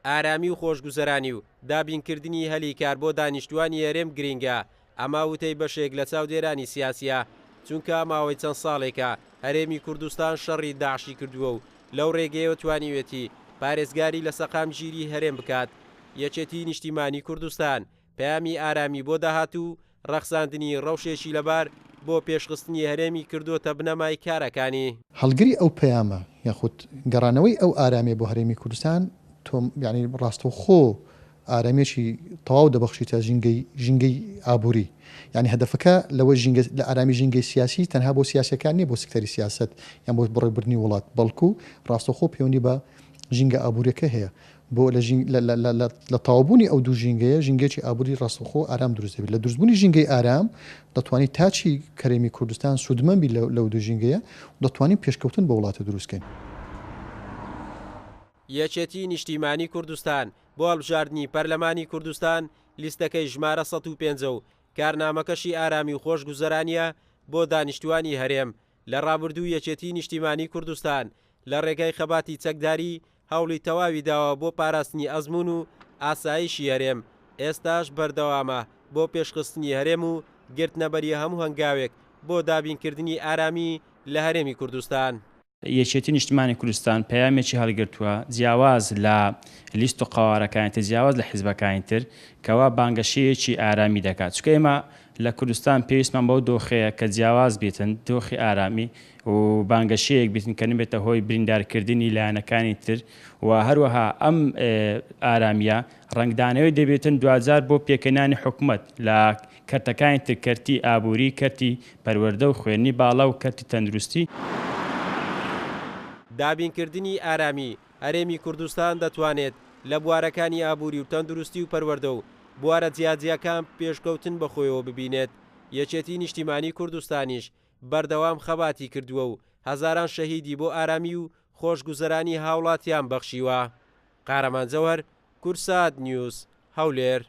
ئارامی و خۆشگوزەرانی و دابینکردنی هەلی کار بۆ دانیشتوانی هەرێم گرینگە. ئەما وتەی بەشێک لە چاودێرانی سیاسیە، چونکە ماوەی چەند ساڵێکە هەرێمی کوردستان شەڕی داعشی کردووە و لەو ڕێگەیەوە توانیوێتی پارێزگاری لە سەقامگیری هەرێم بکات. یەکێتی نیشتیمانی کوردستان پەیامی ئارامی بۆ داهاتوو ڕەخساندنی ڕەوشێکی لەبار بۆ پێشخستنی هەرێمی کردوتە بنەمای کارەکانی. هەڵگری ئەو پەیامە یاخود گەڕانەوەی ئەو ئارامێ بۆ هەرێمی کوردستان تۆم ینی ڕاستەوخۆ ئارامێکی تەواو دەبەخشیتە ژینگەی ئابووری. ینی هەدەفەکە لەوە لە ئارامی ژینگەی سیاسی تەنها بۆ سیاسەکان نیە بۆ سکتەری سیاست یان بۆ بڕێبردنی وڵات، بەڵکو ڕاستەوخۆ پەیوەندی بە ژینگە ئابوووریەکە هەیە بۆ لە تاوابوونی ئەو دوو ژینگەیە ژینگەیەکی ئابووری ڕاستەوخۆ ئارام دروست دەبێت. لە دروستبوونی ژینگەی ئارام دەتوانین تاچی کەرێمی کوردستان سوودمەندبی لەو دوو ژینگەیە دەتوانین پێشکەوتن بە وڵاتە دروستکەین. یەکێتی نیشتیمانی کوردستان بۆ هەڵبژاردننی پەرلەمانی کوردستان لیستەکەی ژمارە 150 و کارنامەکەشی ئارامی و خۆشگوزەرانیە بۆ دانیشتوانی هەرێم. لە ڕابردوو یەکێتی نیشتیمانی کوردستان لە ڕێگای خەباتی چەکداری هەوڵی تەواوی داوە بۆ پاراستنی ئەزمون و ئاسایشی هەرێم. ئێستاش بەردەوامە بۆ پێشخستنی هەرێم و گرتنەبەری هەموو هەنگاوێک بۆ دابینکردنی ئارامی لە هەرێمی کوردستان. یەکێتی نیشتیمانی کوردستان پەیامێکی هەڵگرتووە جیاواز لە لیست و قەوارەکانی تر، جیاواز لە حیزبەکانی تر کەوا بانگەشەیەکی ئارامی دەکات. چونکە ئێمە لە کوردستان پێویستمان بەو دۆخەیە کە جیاواز بێتن، دۆخی ئارامی و بانگەشەیەک بێتن کە نبێتە هۆی بریندارکردنی لایەنەکانی تر و هەروەها ئەم ئارامیە ڕنگدانەوەی دەبێتن دوجار بۆ پێکەنانی حکوومەت لە کەرتەکانی تر، کەرتی ئابووری، کەرتی پەروەردە و خوێندنی باڵا و کەرتی تەندروستی. دابینکردنی ئارامی هەرێمی کوردستان دەتوانێت لە بوارەکانی ئابووری و تەندروستی و پەروەردە و بوارە جیاجیەکان پێشکەوتن بەخۆیەوە ببینێت. یەکێتی نیشتیمانی کوردستانیش بەردەوام خەباتی کردووە و هەزاران شەهیدی بۆ ئارامی و خۆشگوزەرانی هاوڵاتیان بەخشیوە. قارەمان جەوهەر، کورسات نیوز، هەولێر.